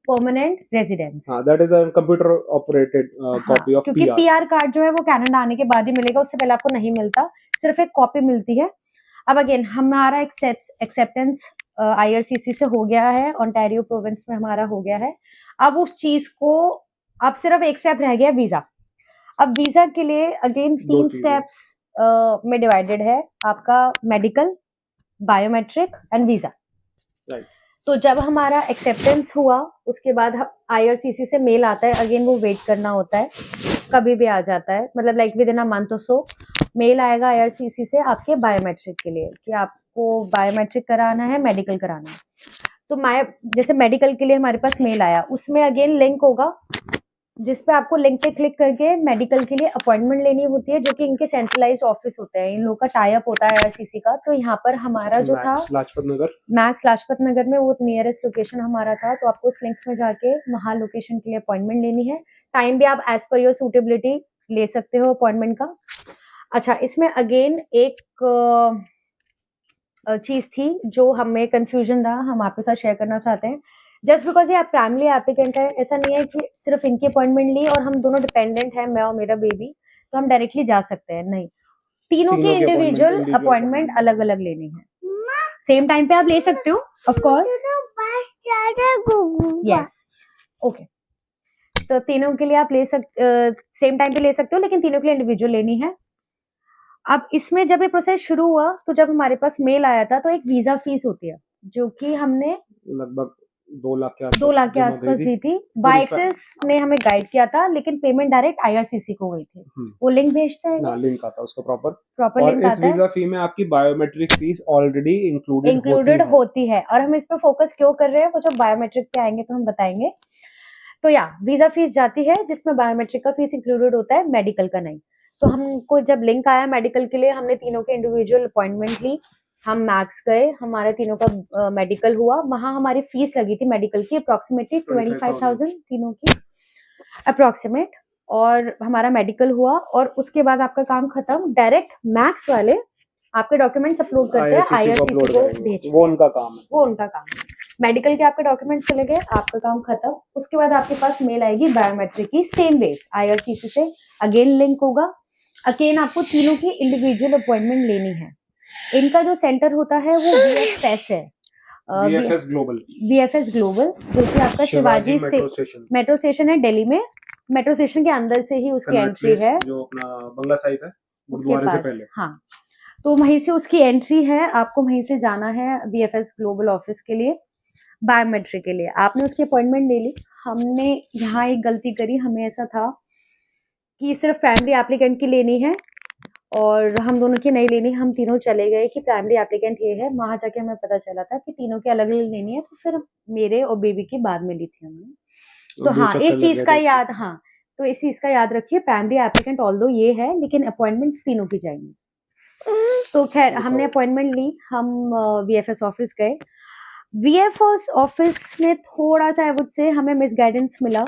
permanent residence. हाँ, that is a computer operated copy of क्योंकि पीआर कार्ड जो है वो कनाडा आने के बाद ही मिलेगा, उससे पहले आपको नहीं मिलता, सिर्फ एक कॉपी मिलती है। अब अगेन हमारा एक्सेप्टेंस आईआरसीसी से हो गया है, ओंटारियो प्रोविंस में हमारा हो गया है। अब उस चीज को, अब सिर्फ एक स्टेप रह गया, वीजा। अब वीजा के लिए अगेन 3 स्टेप्स में डिवाइडेड है आपका, मेडिकल, बायोमेट्रिक एंड वीजा। तो जब हमारा एक्सेप्टेंस हुआ उसके बाद आईआरसीसी से मेल आता है, अगेन वो वेट करना होता है, कभी भी आ जाता है, मतलब like with in a month और सो मेल आएगा आईआरसीसी से आपके बायोमेट्रिक के लिए कि आपको बायोमेट्रिक कराना है, मेडिकल कराना है। तो जैसे मेडिकल के लिए हमारे पास मेल आया, उसमें अगेन लिंक होगा जिसपे आपको लिंक पे क्लिक करके मेडिकल के लिए अपॉइंटमेंट लेनी होती है, जो कि इनके सेंट्रलाइज्ड ऑफिस होते हैं, इन लोगों का टाई अप होता है आईआरसीसी का। तो यहाँ पर हमारा जो था मैक्स लाजपत नगर में, वो नियरेस्ट लोकेशन हमारा था, तो आपको उस लिंक में जाके वहाँ लोकेशन के लिए अपॉइंटमेंट लेनी है। टाइम भी आप एज पर योर सूटेबिलिटी ले सकते हो अपॉइंटमेंट का। अच्छा, इसमें अगेन एक चीज थी जो हमें कंफ्यूजन रहा, हम आपके साथ शेयर करना चाहते हैं। जस्ट बिकॉज ये फैमिली एप्लीकेंट है, ऐसा नहीं है कि सिर्फ इनकी अपॉइंटमेंट ली और हम दोनों डिपेंडेंट है, मैं और मेरा बेबी, तो हम डायरेक्टली जा सकते हैं, नहीं, तीनों की इंडिविजुअल अपॉइंटमेंट अलग अलग लेनी है। सेम टाइम पे आप ले सकते हो ऑफ कोर्स, यस, ओके। तो तीनों के लिए आप सेम टाइम पे ले सकते हो, लेकिन तीनों के लिए इंडिविजुअल लेनी है। अब इसमें जब ये प्रोसेस शुरू हुआ, तो जब हमारे पास मेल आया था, तो एक वीजा फीस होती है जो कि हमने लगभग 2 लाख के आसपास दी थी। बाइक्सेस ने हमें गाइड किया था, लेकिन पेमेंट डायरेक्ट आईआरसीसी को गई थी। वो लिंक भेजता है ना, लिंक आता है उसका प्रॉपर लिंक आता है। इस वीजा फी में आपकी बायोमेट्रिक फीस ऑलरेडी इंक्लूडेड होती है, और हम इस पे फोकस क्यों कर रहे हैं, वो जब बायोमेट्रिक पे आएंगे तो हम बताएंगे। तो या वीजा फीस जाती है, जिसमें बायोमेट्रिक का फीस इंक्लूडेड होता है, मेडिकल का नहीं। तो हमको जब लिंक आया मेडिकल के लिए, हमने तीनों के इंडिविजुअल अपॉइंटमेंट ली, हम मैक्स गए, हमारे तीनों का मेडिकल हुआ, वहां हमारी फीस लगी थी मेडिकल की अप्रोक्सीमेटली 25,000 तीनों की अप्रोक्सीमेट, और हमारा मेडिकल हुआ, और उसके बाद आपका काम खत्म। डायरेक्ट मैक्स वाले आपके डॉक्यूमेंट्स अपलोड करते हैं, आईआरसीसी को भेजते हैं, वो उनका काम है। मेडिकल के आपके डॉक्यूमेंट्स चले गए, आपका काम खत्म। उसके बाद आपके पास मेल आएगी बायोमेट्रिक की, सेम बेस आईआरसीसी से अगेन लिंक होगा, अगेन आपको तीनों की इंडिविजुअल अपॉइंटमेंट लेनी है। इनका जो सेंटर होता है वो वीएफएस है, वीएफएस ग्लोबल, जो कि आपका शिवाजी मेट्रो स्टेशन है दिल्ली में। मेट्रो स्टेशन के अंदर से ही उसकी एंट्री है, जो अपना बंगला साहिब है गुरुद्वारे से पहले। हाँ, तो वहीं से उसकी एंट्री है, आपको वहीं से जाना है वीएफएस ग्लोबल ऑफिस के लिए। बायोमेट्रिक के लिए आपने उसकी अपॉइंटमेंट ले ली। हमने यहाँ एक गलती करी, हमें ऐसा था कि सिर्फ प्राइमरी एप्लीकेंट की लेनी है और हम दोनों की नहीं लेनी। हम तीनों चले गए कि प्राइमरी एप्लीकेंट ये है, वहां जाके हमें पता चला था कि तीनों की अलग अलग लेनी है, तो फिर मेरे और बेबी की बाद में ली थी हमने। तो दो हाँ, चक्कर इस लग चीज गए का थे इसमें। याद, हाँ, तो इस चीज का याद रखिए, प्राइमरी एप्लीकेंट ऑल्दो ये है लेकिन अपॉइंटमेंट्स तीनों की जाएंगी। तो खैर हमने बताओ। अपॉइंटमेंट ली, हम वीएफएस ऑफिस गए। वीएफएस ऑफिस में थोड़ा सा आई वुड से हमें मिसगाइडेंस मिला,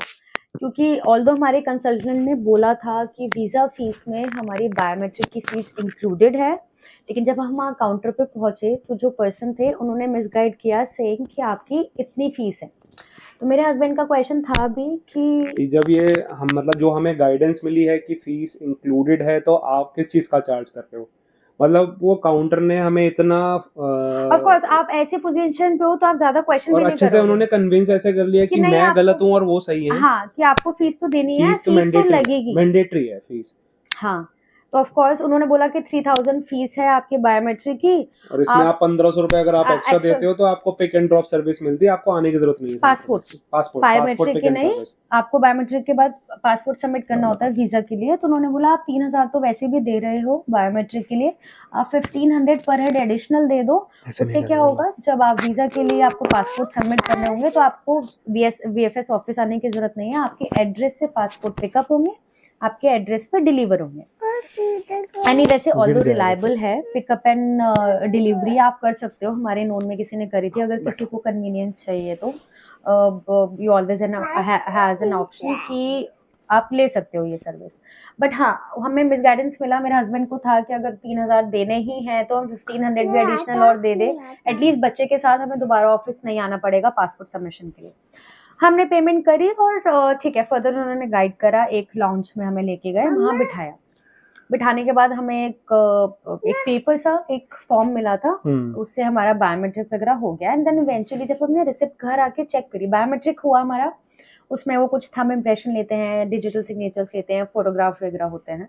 क्योंकि ऑल्दो हमारे कंसल्टेंट ने बोला था कि वीज़ा फीस में हमारी बायोमेट्रिक की फीस इंक्लूडेड है, लेकिन जब हम वहाँ काउंटर पे पहुंचे तो जो पर्सन थे उन्होंने मिसगाइड किया, सेइंग कि आपकी इतनी फीस है। तो मेरे हस्बैंड का क्वेश्चन था भी कि कि जब ये हम मतलब जो हमें गाइडेंस मिली है कि फीस इंक्लूडेड है, तो आप किस चीज़ का चार्ज कर रहे हो? मतलब वो काउंटर ने हमें इतना ऑफ कोर्स आप ऐसे पोजीशन पे हो तो आप ज्यादा क्वेश्चन और भी नहीं अच्छे से करोगे उन्होंने कन्विंस ऐसे कर लिया कि कि नहीं मैं आपको, गलत हूँ और वो सही है। हाँ, कि आपको फीस तो देनी है, फीस तो फीस तो मैंडेटरी है, लगेगी। मैंडेटरी है फीस। हाँ, तो ऑफ कोर्स उन्होंने बोला कि 3000 फीस है आपकी बायोमेट्रिक की। और इसमें आप आप 1500 रुपये अगर आप एक्स्ट्रा एक्स्ट्रा देते हो तो आपको पिक एंड ड्रॉप सर्विस मिलती है, आपको आने की जरूरत नहीं है सेंटर में। Passport, passport passport biometric pick के एंड नहीं, सर्विस। आपको बायोमेट्रिक के बाद पासपोर्ट सबमिट करना होता है वीजा के लिए। तो उन्होंने बोला आप 3000 तो वैसे भी दे रहे हो बायोमेट्रिक के लिए, आप 1500 पर हेड एडिशनल दे दो। ऐसे नहीं उससे क्या करने वाला। होगा, जब आप वीजा के लिए आपको पासपोर्ट सबमिट करने होंगे तो आपको वीएफएस ऑफिस आने की जरूरत नहीं है, आपके एड्रेस से पासपोर्ट पिकअप होंगे, आपके एड्रेस पे डिलीवर होंगे। यानी वैसे गिर ऑल्दो जाएगा फिर। रिलायबल है, पिकअप एंड डिलीवरी आप कर सकते हो, हमारे नोन में किसी ने करी थी। अगर किसी को कन्वीनियंस चाहिए तो you always has an option कि आप ले सकते हो ये सर्विस। बट हाँ, हमें मिसगाइडेंस मिला, मेरे हस्बैंड को था कि अगर 3000 देने ही हैं तो हम 1500 भी एडिशनल और दे दे, एटलीस्ट बच्चे के साथ हमें दोबारा ऑफिस नहीं आना पड़ेगा पासपोर्ट सबमिशन के लिए। हमने पेमेंट करी और ठीक है, फर्दर उन्होंने गाइड करा, एक लॉन्च में हमें लेके गए, वहां बिठाया। बिठाने के बाद हमें एक पेपर सा एक फॉर्म मिला था, उससे हमारा बायोमेट्रिक वगैरह हो गया। एंड देन इवेंचुअली जब हमने रिसिप्ट घर आके चेक करी, बायोमेट्रिक हुआ हमारा, उसमें वो कुछ थंब इम्प्रेशन लेते हैं, डिजिटल सिग्नेचर्स लेते हैं, फोटोग्राफ वगैरह होते हैं।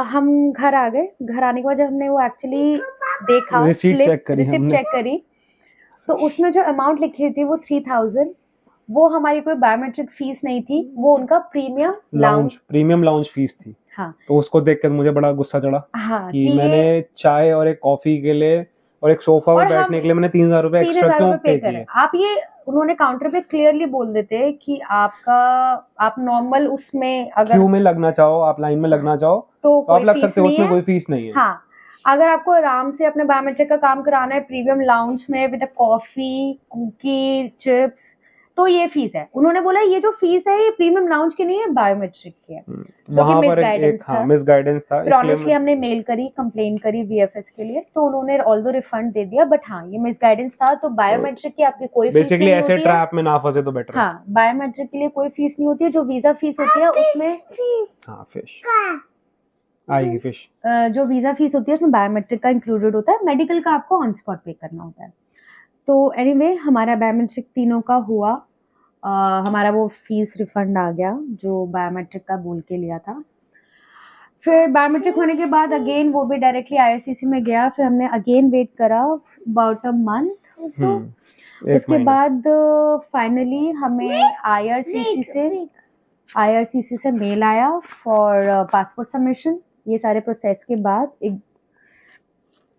हम घर आ गए, घर आने के बाद जब हमने वो एक्चुअली देखा, रिसीट स्लिप चेक करी रिसिप्ट हमने। चेक करी, तो उसमें जो अमाउंट लिखी थी वो 3000, वो हमारी कोई बायोमेट्रिक फीस नहीं थी, वो उनका premium lounge. Premium lounge fees थी। हाँ तो उसको देख कर मुझे बड़ा गुस्सा चढ़ा हाँ, कि कि मैंने ये, चाय और एक कॉफी के लिए और एक सोफा और पे हम बैठने के लिए मैंने 3000 रुपये तीन एक्स्ट्रा हजार क्यों रुपए पे पे करें, किए? आप ये, उन्होंने काउंटर पे क्लियरली बोल देते कि आपका, आप नॉर्मल उसमें क्यू अगर, में लगना चाहो, आप लाइन में लगना चाहो तो तो आप कोई लग फीस सकते हो, नहीं उसमें है। कोई फीस नहीं है। हाँ, अगर आपको आराम से अपने बायोमेट्रिक का काम कराना है प्रीमियम लाउंज में विद कॉफी, कुकी, चिप्स, तो ये फीस है। उन्होंने बोला ये जो फीस है ये प्रीमियम लाउंज की नहीं है, बायोमेट्रिक की है, जो कि वहां पर मिसगाइडेंस हाँ था। मिसगाइडेंस था, फिर इसके लिए ऑनेस्टली हमने मेल करी, कंप्लेन करी वीएफएस के लिए, तो उन्होंने ऑल्दो रिफंड दे दिया। बट हाँ, ये मिसगाइडेंस था, तो बायोमेट्रिक की आपकी कोई फीस बेसिकली नहीं ऐसे होती है। ट्रैप में ना फंसे तो बेटर है। हाँ, बायोमेट्रिक के लिए कोई फीस नहीं होती है, जो वीजा फीस होती है उसमें, हाँ फिश आएगी फिश। जो वीजा फीस होती है उसमें बायोमेट्रिक का इंक्लूडेड होता है, मेडिकल का आपको ऑन स्पॉट पे करना होता है। तो एनीवे हमारा बायोमेट्रिक तीनों का हुआ, हमारा वो फीस रिफंड आ गया जो बायोमेट्रिक का बोल के लिया था। फिर बायोमेट्रिक होने के बाद अगेन वो भी डायरेक्टली आईआरसीसी में गया, फिर हमने अगेन वेट करा अबाउट अ मंथ और सो। एक उसके महीना। बाद फाइनली हमें आईआरसीसी से मेल आया फॉर पासपोर्ट सबमिशन। ये सारे प्रोसेस के बाद एक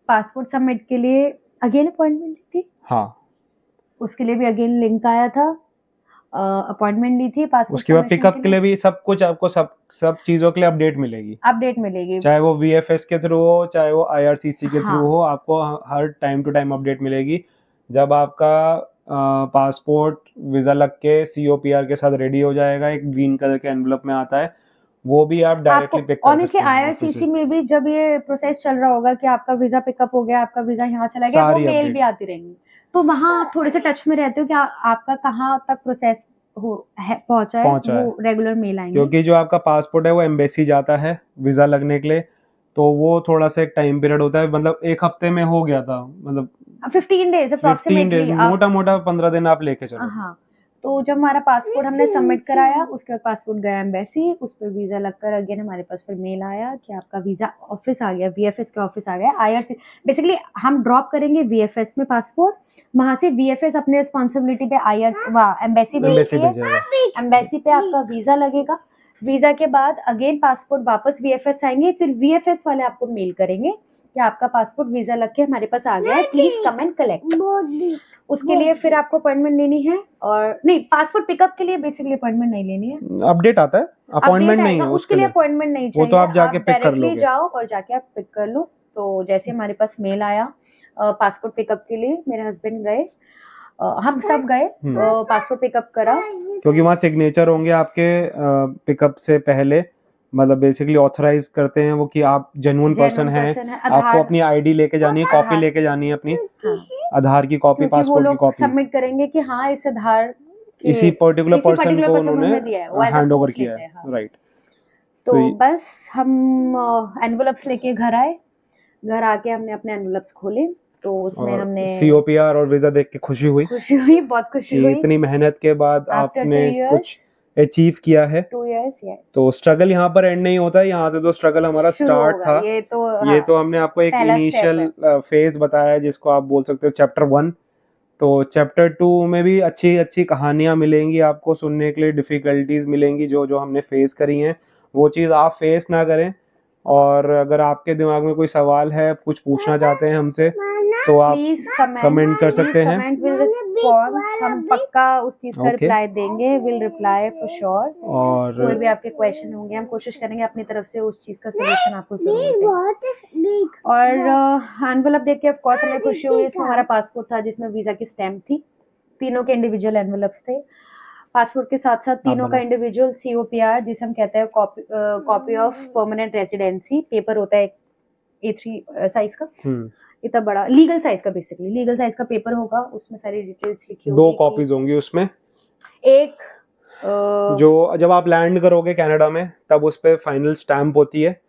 पासपोर्ट सबमिट के लिए अगेन अपॉइंटमेंट ली थी। हाँ उसके लिए भी अगेन लिंक आया था, अपॉइंटमेंट ली थी पासपोर्ट उसके बाद सबमिशन पिकअप के के लिए। लिए भी सब कुछ आपको सब चीज़ों के लिए अपडेट मिलेगी, अपडेट मिलेगी, चाहे वो वीएफएस के थ्रू हो चाहे वो आईआरसीसी के थ्रू हाँ, हो, आपको हर टाइम टू टाइम अपडेट मिलेगी। जब आपका पासपोर्ट वीज़ा लग के सीओपीआर के साथ रेडी हो जाएगा, एक ग्रीन कलर के एनवलप में आता है, वो भी आप आपको डायरेक्टली पिक कर ऑनेस्टली सकते हैं ऑफिस आईआरसीसी से। में भी जब ये प्रोसेस चल रहा होगा कि आपका वीजा पिकअप हो गया, आपका वीजा यहाँ चला गया, वो सारी मेल भी अपडेट आती रहेंगी। तो वहाँ आप थोड़े से टच में रहते हो कि आपका कहाँ तक प्रोसेस हो है, पहुंचा है, पहुंचा है, वो रेगुलर मेल आएंगे। क्योंकि जो आपका पासपोर्ट है वो एम्बेसी जाता है वीज़ा लगने के लिए, तो वो थोड़ा सा एक टाइम पीरियड होता है, मतलब एक हफ्ते में हो गया था, मतलब 15 डेज 15 डेज, अप्रोक्सीमेटली आप, मोटा मोटा 15 दिन आप लेके चलो। हाँ, तो जब हमारा पासपोर्ट हमने सबमिट कराया, उसके बाद पासपोर्ट गया एम्बेसी, उस पर वीज़ा लगकर अगेन हमारे पास फिर मेल आया कि आपका वीज़ा ऑफिस आ गया, वीएफएस के ऑफिस आ गया। आईआरसी बेसिकली हम ड्रॉप करेंगे वीएफएस में पासपोर्ट, वहाँ से वीएफएस अपने रिस्पॉन्सिबिलिटी पे आईआरसी एम्बेसी एम्बेसी भेजती है, भेजेगा। एम्बेसी पे आपका वीज़ा लगेगा। वीज़ा के बाद अगेन पासपोर्ट वापस वीएफएस आएंगे, फिर वीएफएस वाले आपको मेल करेंगे कि आपका पासपोर्ट वीज़ा लग के हमारे पास आ गया है, प्लीज कम एंड कलेक्ट। उसके लिए फिर आपको अपॉइंटमेंट लेनी है, और नहीं, पासपोर्ट पिकअप के लिए बेसिकली अपॉइंटमेंट नहीं लेनी है, अपडेट आता है, अपॉइंटमेंट अपडेट नहीं आएगा, है उसके उसके लिए लिए, अपॉइंटमेंट नहीं वो चाहिए, तो आप जाके पिक कर डायरेक्टली लोगे। जाओ और जाके आप पिक कर लो। तो जैसे हमारे पास मेल आया पासपोर्ट पिकअप के लिए, मेरे हस्बैंड गए, हम सब गए, पासपोर्ट पिकअप करा, क्योंकि वहाँ सिग्नेचर होंगे आपके पिकअप से पहले, मतलब बेसिकली ऑथराइज करते हैं वो कि आप जेन्युइन पर्सन हैं। आपको आधार, अपनी आईडी लेके जानी है, कॉपी आधार, लेके जानी है अपनी, हाँ, आधार की कॉपी, क्योंकि वो पासपोर्ट की लोग कॉपी, सबमिट करेंगे कि हाँ इस आधार के इसी पर्टिकुलर इसी पर्सन पर्टिकुलर को पर्सन को उन्होंने हमने दिया है, वो as a hand over proof किया लेते हैं। हाँ। है। राइट। तो तो बस हम एनवलप्स लेके घर आए, घर आके हमने अपने एनवलप्स खोले, तो उसमें और हमने सीओपीआर और वीजा देख के खुशी हुई खुशी हुई, बहुत खुशी कि हुई, इतनी मेहनत के बाद आफ्टर 2 आपने years, कुछ अचीव किया है। 2 years, yes, तो स्ट्रगल यहाँ पर एंड नहीं होता है, यहाँ से तो स्ट्रगल हमारा शुरू स्टार्ट होगा, था। ये तो ये हाँ, तो हमने आपको एक पहला स्टेप इनिशियल है। फेज बताया है, जिसको आप बोल सकते हो चैप्टर 1। तो चैप्टर 2 में भी अच्छी अच्छी कहानियाँ मिलेंगी आपको सुनने के लिए, डिफ़िकल्टीज मिलेंगी जो जो हमने फेस करी हैं, वो चीज़ आप फेस ना करें। और अगर आपके दिमाग में कोई सवाल है, कुछ पूछना चाहते हैं हमसे, तो आप प्लीज कमेंट कर सकते हैं। कमेंट, विल रिस्पॉन्स, हम पक्का उस चीज का ओके। रिप्लाई देंगे, विल रिप्लाई फॉर श्योर। और कोई भी आपके क्वेश्चन होंगे, हम कोशिश करेंगे अपनी तरफ से उस चीज का सोल्यूशन आपको जरूर दें। और एनवलप देख के ऑफ कोर्स हमें खुशी हुई, इसमें हमारा पासपोर्ट था जिसमें वीजा की स्टैम्प थी, तीनों के इंडिविजुअल एनवलप्स थे। पासपोर्ट के साथ साथ तीनों का इंडिविजुअल सीओपीआर, जिसे हम कहते हैं copy of permanent residency, paper होता है A3 साइज का, इतना बड़ा, लीगल साइज का, बेसिकली लीगल साइज का पेपर होगा, उसमें सारी डिटेल्स लिखी होगी। 2 कॉपीज होंगी उसमें। एक जो जब आप लैंड करोगे कनाडा में, तब उस पे फाइनल स्टैम्प होती है,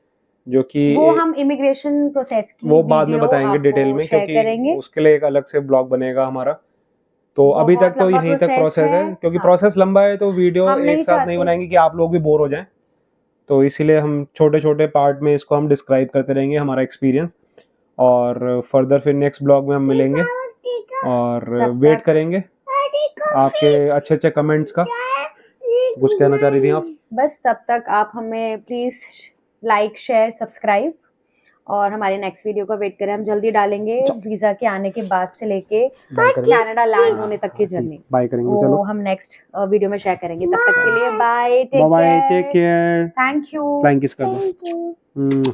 जो कि वो हम इमिग्रेशन प्रोसेस की वो बाद में वीडियो बताएंगे डिटेल में, शेयर क्योंकि करेंगे। उसके लिए एक अलग से ब्लॉग बनेगा हमारा। तो अभी तक बहुत तो लंबा यहीं तक प्रोसेस है, क्योंकि हाँ, प्रोसेस लंबा है, तो वीडियो हम नहीं एक साथ नहीं चाहते, बनाएंगे कि आप लोग भी बोर हो जाएं। तो इसीलिए हम छोटे छोटे पार्ट में इसको हम डिस्क्राइब करते रहेंगे, हमारा एक्सपीरियंस। और फर्दर फिर नेक्स्ट ब्लॉग में हम मिलेंगे, और वेट करेंगे आपके अच्छे अच्छे कमेंट्स का। कुछ कहना चाह रही थी आप? बस तब तक आप हमें प्लीज लाइक, शेयर, सब्सक्राइब, और हमारे नेक्स्ट वीडियो का वेट करें, हम जल्दी डालेंगे वीजा के आने के बाद से लेके कनाडा लैंड होने तक की जर्नी, बाय करेंगे। वो चलो, हम नेक्स्ट वीडियो में शेयर करेंगे। तब तक के लिए bye, bye bye, take care. Thank you, flying kiss कर दो।